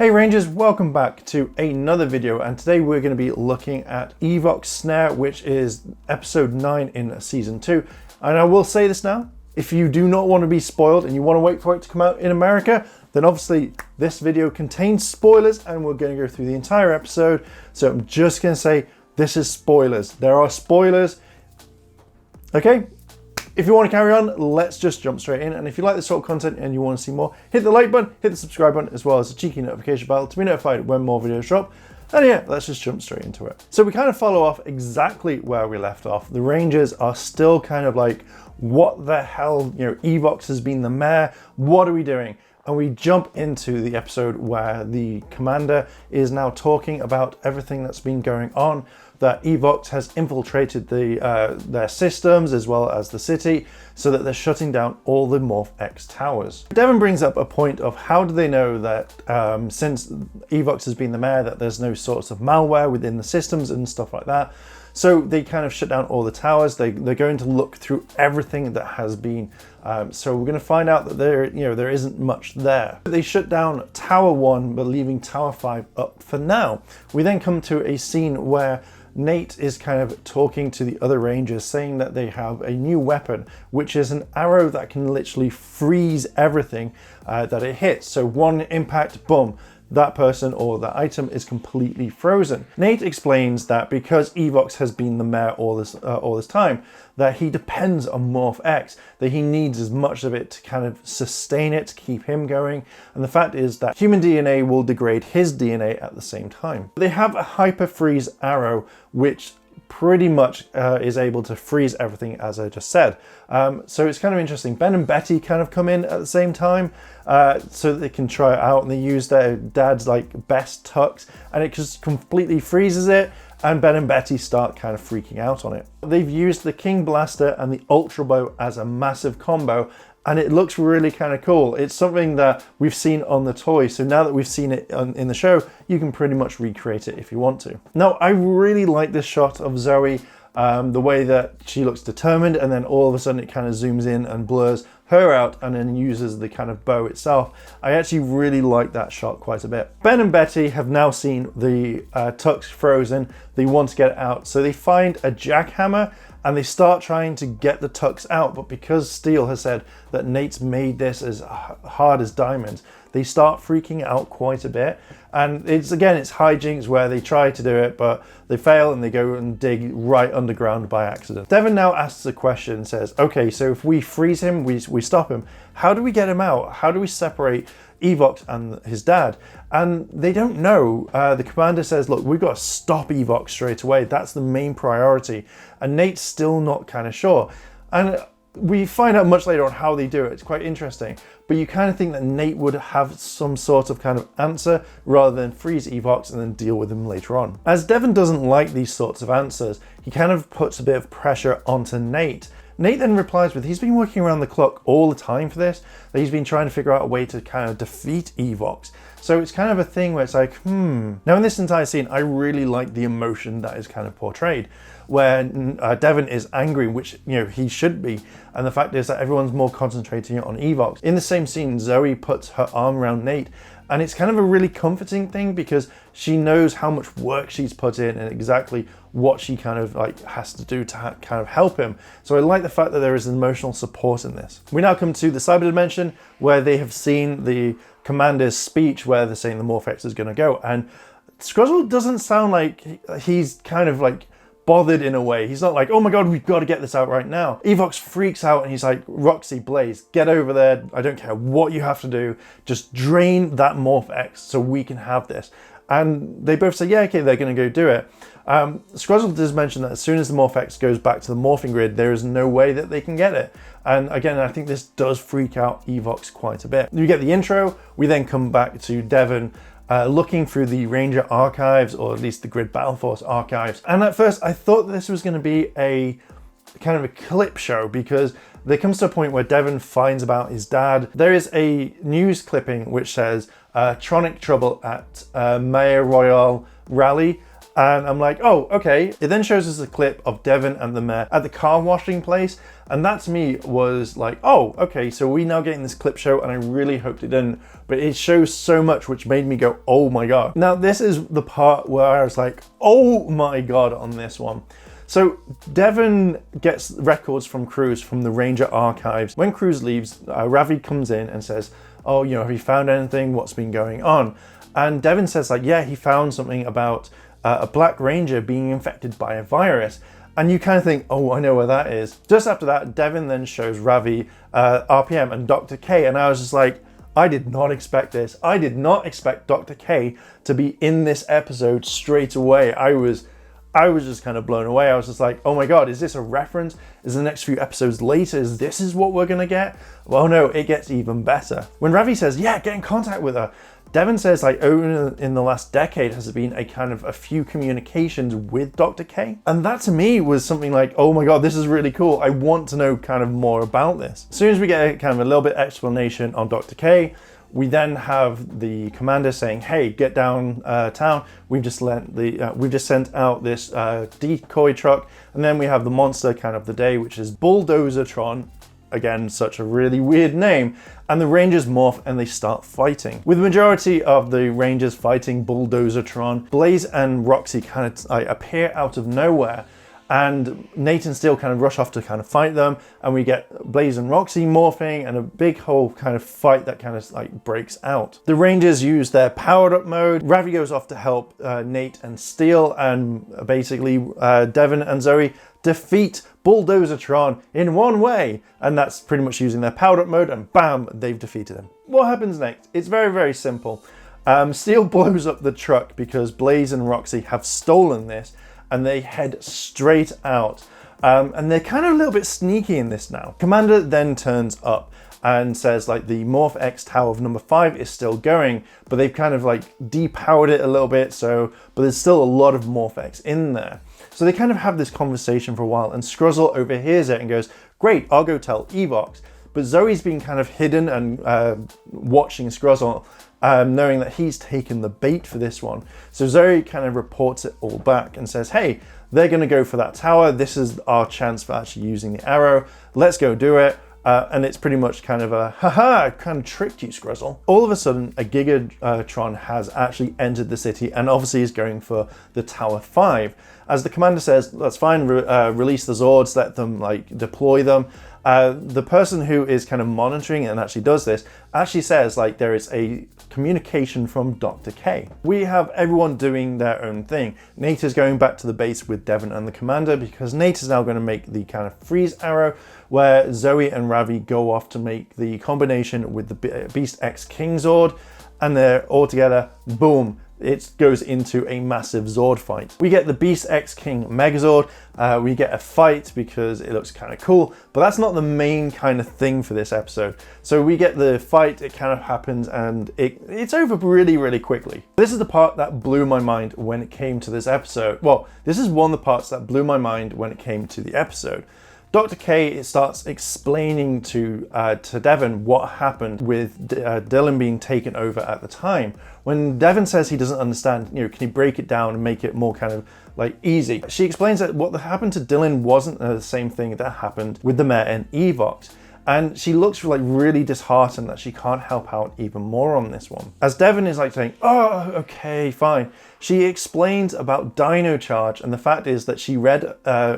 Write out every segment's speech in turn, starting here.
Hey Rangers, welcome back to another video, and today we're going to be looking at Evox Snare, which is episode 9 in season 2. And I will say this now, if you do not want to be spoiled and you want to wait for it to come out in America, then obviously this video contains spoilers and we're going to go through the entire episode. So I'm just going to say this is spoilers. There are spoilers. Okay? If you want to carry on, let's just jump straight in. And if you like this sort of content and you want to see more, hit the like button, hit the subscribe button, as well as the cheeky notification bell to be notified when more videos drop. And yeah, let's just jump straight into it. So we kind of follow off exactly where we left off. The Rangers are still kind of like, what the hell, Evox has been the mayor. What are we doing? And we jump into the episode where the commander is now talking about everything that's been going on, that Evox has infiltrated their systems as well as the city, so that they're shutting down all the Morph X towers. Devon brings up a point of how do they know that since Evox has been the mayor, that there's no sorts of malware within the systems and stuff like that. So they kind of shut down all the towers. They're going to look through everything that has been. So we're going to find out that there isn't much there. They shut down Tower 1, but leaving Tower 5 up for now. We then come to a scene where Nate is kind of talking to the other Rangers, saying that they have a new weapon, which is an arrow that can literally freeze everything that it hits. So one impact, boom, that person or that item is completely frozen. Nate explains that because Evox has been the mayor all this time, that he depends on Morph X, that he needs as much of it to kind of sustain it, to keep him going. And the fact is that human DNA will degrade his DNA at the same time. They have a hyper freeze arrow, which pretty much is able to freeze everything, as I just said. So it's kind of interesting. Ben and Betty kind of come in at the same time so that they can try it out, and they use their dad's like best tux, and it just completely freezes it, and Ben and Betty start kind of freaking out on it. They've used the King Blaster and the Ultra Bow as a massive combo, and it looks really kind of cool. It's something that we've seen on the toy, so now that we've seen it in the show, you can pretty much recreate it if you want to. Now, I really like this shot of Zoe, the way that she looks determined, and then all of a sudden it kind of zooms in and blurs her out and then uses the kind of bow itself. I actually really like that shot quite a bit. Ben and Betty have now seen the tux frozen. They want to get it out, so they find a jackhammer and they start trying to get the tux out, but because Steele has said that Nate's made this as hard as diamonds, they start freaking out quite a bit. And it's hijinks where they try to do it, but they fail and they go and dig right underground by accident. Devon now asks a question and says, okay, so if we freeze him, we stop him, how do we get him out? How do we separate Evox and his dad? And they don't know. The commander says, look, we've got to stop Evox straight away. That's the main priority. And Nate's still not kind of sure. And we find out much later on how they do it. It's quite interesting. But you kind of think that Nate would have some sort of kind of answer rather than freeze Evox and then deal with him later on. As Devon doesn't like these sorts of answers, he kind of puts a bit of pressure onto Nate. Nate then replies with, he's been working around the clock all the time for this, that he's been trying to figure out a way to kind of defeat Evox. So it's kind of a thing where it's like, Now in this entire scene, I really like the emotion that is kind of portrayed, where Devon is angry, which he should be, and the fact is that everyone's more concentrating on Evox. In the same scene, Zoe puts her arm around Nate, and it's kind of a really comforting thing because she knows how much work she's put in and exactly what she kind of like has to do to kind of help him. So I like the fact that there is emotional support in this. We now come to the cyber dimension, where they have seen the commander's speech where they're saying the Morph X is going to go, and Scruzzle doesn't sound like he's kind of like bothered in a way. He's not like, oh my god, we've got to get this out right now. Evox freaks out and he's like, Roxy, Blaze, get over there. I don't care what you have to do. Just drain that Morph X so we can have this. And they both say, yeah, okay, they're going to go do it. Scruzzle does mention that as soon as the Morph X goes back to the morphing grid, there is no way that they can get it. And again, I think this does freak out Evox quite a bit. You get the intro. We then come back to Devon looking through the Ranger archives, or at least the Grid Battle Force archives. And at first I thought this was going to be a kind of a clip show, because there comes to a point where Devon finds about his dad. There is a news clipping which says Tronic trouble at Mayor Royale rally, And I'm like, oh, okay. It then shows us a clip of Devin and the mayor at the car washing place. And that to me was like, oh, okay, so we now getting this clip show, and I really hoped it didn't. But it shows so much, which made me go, oh my God. Now, this is the part where I was like, oh my God on this one. So Devin gets records from Cruz from the Ranger archives. When Cruz leaves, Ravi comes in and says, oh, you know, have you found anything? What's been going on? And Devin says like, yeah, he found something about a Black Ranger being infected by a virus. And you kind of think, oh, I know where that is. Just after that, Devin then shows Ravi RPM and Dr. K. And I was just like, I did not expect this. I did not expect Dr. K to be in this episode straight away. I was just kind of blown away. I was just like, oh my God, is this a reference? Is the next few episodes later? Is this what we're gonna get? Well, no, it gets even better. When Ravi says, yeah, get in contact with her, Devin says like over in the last decade has been a few communications with Dr. K. And that to me was something like, oh my God, this is really cool. I want to know kind of more about this. As soon as we get kind of a little bit explanation on Dr. K, we then have the commander saying, hey, get down town. We've just sent out this decoy truck. And then we have the monster kind of the day, which is Bulldozertron. Again, such a really weird name. And the Rangers morph and they start fighting. With the majority of the Rangers fighting Bulldozertron, Blaze and Roxy kind of appear out of nowhere. And Nate and Steel kind of rush off to kind of fight them, and we get Blaze and Roxy morphing and a big whole kind of fight that kind of like breaks out. The Rangers use their powered up mode. Ravi goes off to help Nate and Steel, and basically Devin and Zoe defeat Bulldozertron in one way, and that's pretty much using their powered up mode, and bam, they've defeated him. What happens next? It's very, very simple. Steel blows up the truck because Blaze and Roxy have stolen this, and they head straight out. And they're kind of a little bit sneaky in this now. Commander then turns up and says like the Morph X Tower of number 5 is still going, but they've kind of like depowered it a little bit, but there's still a lot of Morph X in there. So they kind of have this conversation for a while, and Scruzzle overhears it and goes, great, I'll go tell Evox. But Zoe's been kind of hidden and watching Scruzzle, knowing that he's taken the bait for this one. So Zoe kind of reports it all back and says, hey, they're going to go for that tower. This is our chance for actually using the arrow. Let's go do it. And it's pretty much kind of a, haha, I kind of tricked you, Scruzzle. All of a sudden, a Gigatron has actually entered the city and obviously is going for the Tower 5. As the commander says, that's fine, release the Zords, let them like deploy them. The person who is kind of monitoring and actually does this actually says like there is a communication from Dr. K. We have everyone doing their own thing. Nate is going back to the base with Devin and the commander because Nate is now going to make the kind of freeze arrow, where Zoe and Ravi go off to make the combination with the Beast X King Zord, and they're all together, boom, it goes into a massive Zord fight. We get the Beast X King Megazord, we get a fight because it looks kind of cool, but that's not the main kind of thing for this episode. So we get the fight, it kind of happens, and it's over really, really quickly. This is the part that blew my mind when it came to this episode. Well, this is one of the parts that blew my mind when it came to the episode. Dr. K starts explaining to Devin what happened with Dylan being taken over at the time. When Devin says he doesn't understand, you know, can he break it down and make it more kind of like easy? She explains that what happened to Dylan wasn't the same thing that happened with the mayor and Evox. And she looks like really disheartened that she can't help out even more on this one. As Devin is like saying, oh, okay, fine. She explains about Dino Charge, and the fact is that she read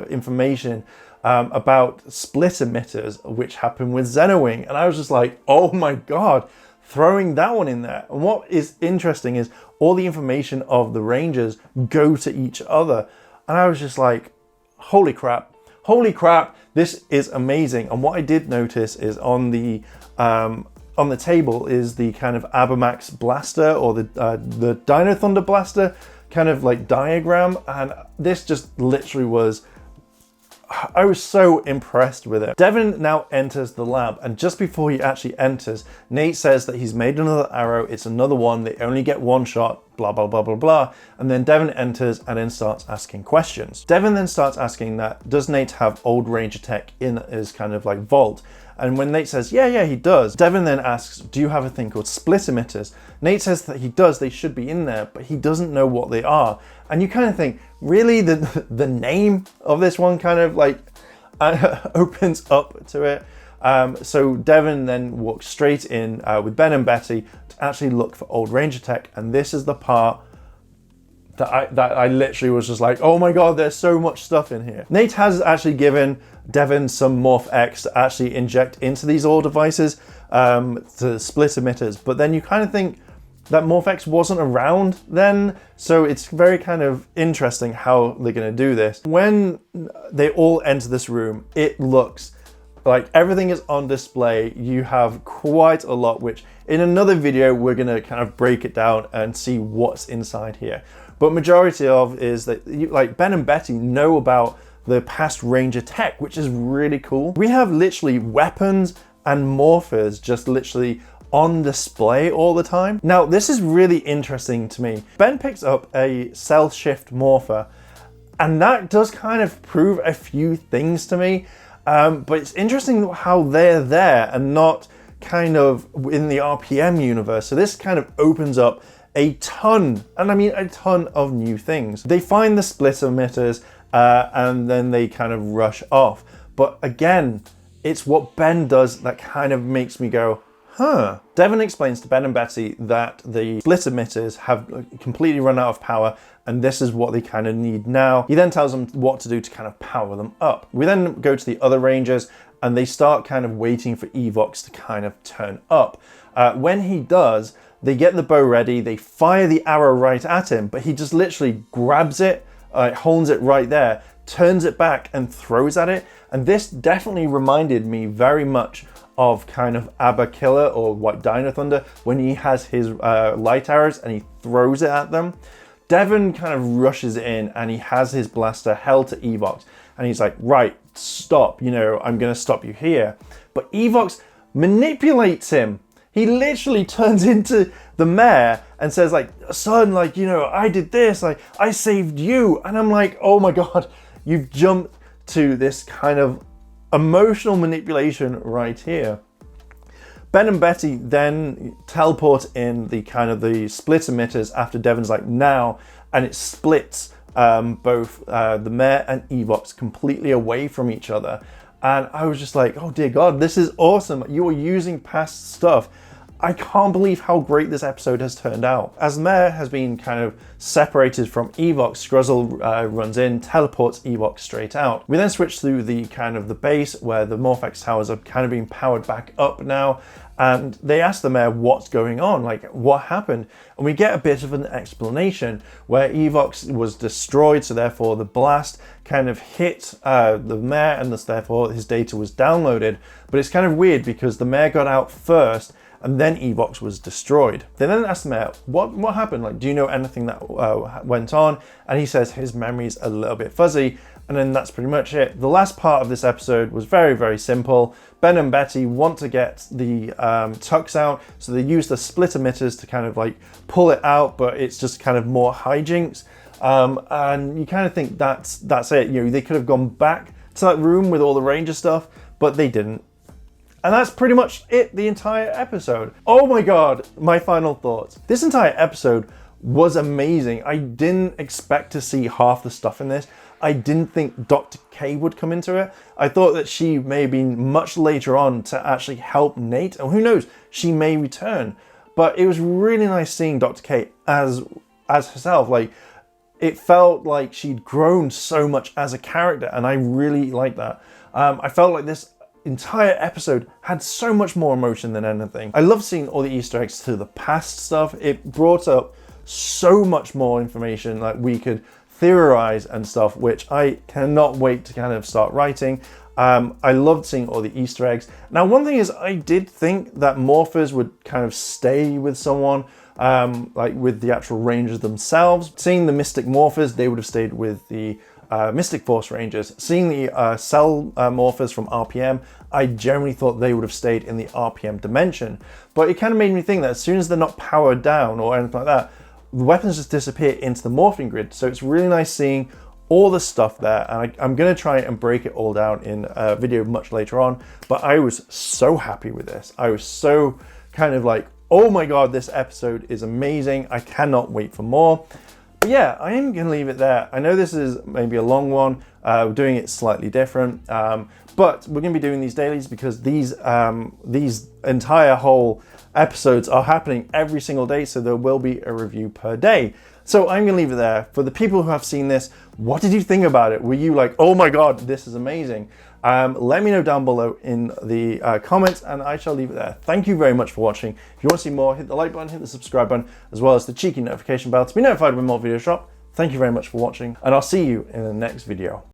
information about split emitters, which happened with Xenowing. And I was just like, oh my God, throwing that one in there. And what is interesting is all the information of the Rangers go to each other. And I was just like, holy crap, this is amazing. And what I did notice is on the table is the kind of Abermax blaster, or the Dino Thunder blaster kind of like diagram. And this just literally was, I was so impressed with it. Devin now enters the lab, and just before he actually enters, Nate says that he's made another arrow. It's another one. They only get one shot. blah, blah, blah, blah, blah. And then Devon enters and then starts asking questions. Devon then starts asking that, does Nate have old Ranger tech in his kind of like vault? And when Nate says, yeah, he does, Devon then asks, do you have a thing called split emitters? Nate says that he does, they should be in there, but he doesn't know what they are. And you kind of think, really, the name of this one kind of like opens up to it. So Devon then walks straight in with Ben and Betty to actually look for old Ranger tech. And this is the part that I literally was just like, oh my God, there's so much stuff in here. Nate has actually given Devon some Morph X to actually inject into these old devices to split emitters. But then you kind of think that Morph X wasn't around then. So it's very kind of interesting how they're going to do this. When they all enter this room, it looks like everything is on display. You have quite a lot, which in another video, we're going to kind of break it down and see what's inside here. But majority of is that like Ben and Betty know about the past Ranger tech, which is really cool. We have literally weapons and morphers just literally on display all the time. Now, this is really interesting to me. Ben picks up a cell shift morpher, and that does kind of prove a few things to me. But it's interesting how they're there and not kind of in the RPM universe. So this kind of opens up a ton, and I mean a ton of new things. They find the split emitters and then they kind of rush off. But again, it's what Ben does that kind of makes me go, huh. Devon explains to Ben and Betty that the split emitters have completely run out of power and this is what they kind of need now. He then tells them what to do to kind of power them up. We then go to the other Rangers and they start kind of waiting for Evox to kind of turn up. When he does, they get the bow ready, they fire the arrow right at him, but he just literally grabs it, holds it right there, turns it back and throws at it. And this definitely reminded me very much of kind of Abba Killer or White Dino Thunder when he has his light arrows and he throws it at them. Devon kind of rushes in and he has his blaster held to Evox and he's like, right, stop, you know, I'm gonna stop you here. But Evox manipulates him. He literally turns into the mayor and says like, son, like, you know, I did this, like, I saved you. And I'm like, oh my God, you've jumped to this kind of emotional manipulation right here. Ben and Betty then teleport in the kind of the split emitters after Devon's like, now, and it splits both the mayor and Evox completely away from each other. And I was just like, oh dear God, this is awesome. You are using past stuff. I can't believe how great this episode has turned out. As Mare has been kind of separated from Evox, Scruzzle runs in, teleports Evox straight out. We then switch through the kind of the base where the Morphex towers are kind of being powered back up now. And they ask the mayor what's going on, like what happened? And we get a bit of an explanation where Evox was destroyed, so therefore the blast kind of hit the mayor and thus therefore his data was downloaded. But it's kind of weird because the mayor got out first and then Evox was destroyed. They then asked the mayor, what happened? Like, do you know anything that went on? And he says his memory's a little bit fuzzy. And then that's pretty much it. The last part of this episode was very, very simple. Ben and Betty want to get the tux out, so they use the split emitters to kind of like pull it out, but it's just kind of more hijinks. And you kind of think that's it. You know, they could have gone back to that room with all the Ranger stuff, but they didn't. And that's pretty much it, the entire episode. Oh my God, my final thoughts. This entire episode was amazing. I didn't expect to see half the stuff in this. I didn't think Dr. K would come into it. I thought that she may have been much later on to actually help Nate. And who knows, she may return. But it was really nice seeing Dr. K as herself. Like, it felt like she'd grown so much as a character. And I really liked that. I felt like this entire episode had so much more emotion than anything. I love seeing all the Easter eggs to the past stuff. It brought up so much more information that we could theorize and stuff, which I cannot wait to kind of start writing. I loved seeing all the Easter eggs. Now, one thing is I did think that Morphers would kind of stay with someone, like with the actual Rangers themselves. Seeing the Mystic Morphers, they would have stayed with the Mystic Force Rangers. Seeing the Cell Morphers from RPM, I generally thought they would have stayed in the RPM dimension. But it kind of made me think that as soon as they're not powered down or anything like that, the weapons just disappear into the morphing grid. So it's really nice seeing all the stuff there, and I'm going to try and break it all down in a video much later on. But I was so happy with this. I was so kind of like, oh my god, this episode is amazing. I cannot wait for more. But yeah, I am going to leave it there. I know this is maybe a long one. We're doing it slightly different, but we're going to be doing these dailies because these entire whole episodes are happening every single day, so there will be a review per day. So I'm going to leave it there. For the people who have seen this, what did you think about it? Were you like, oh my god, this is amazing? Let me know down below in the comments, and I shall leave it there. Thank you very much for watching. If you want to see more, hit the like button, hit the subscribe button, as well as the cheeky notification bell to be notified when more videos drop. Thank you very much for watching, and I'll see you in the next video.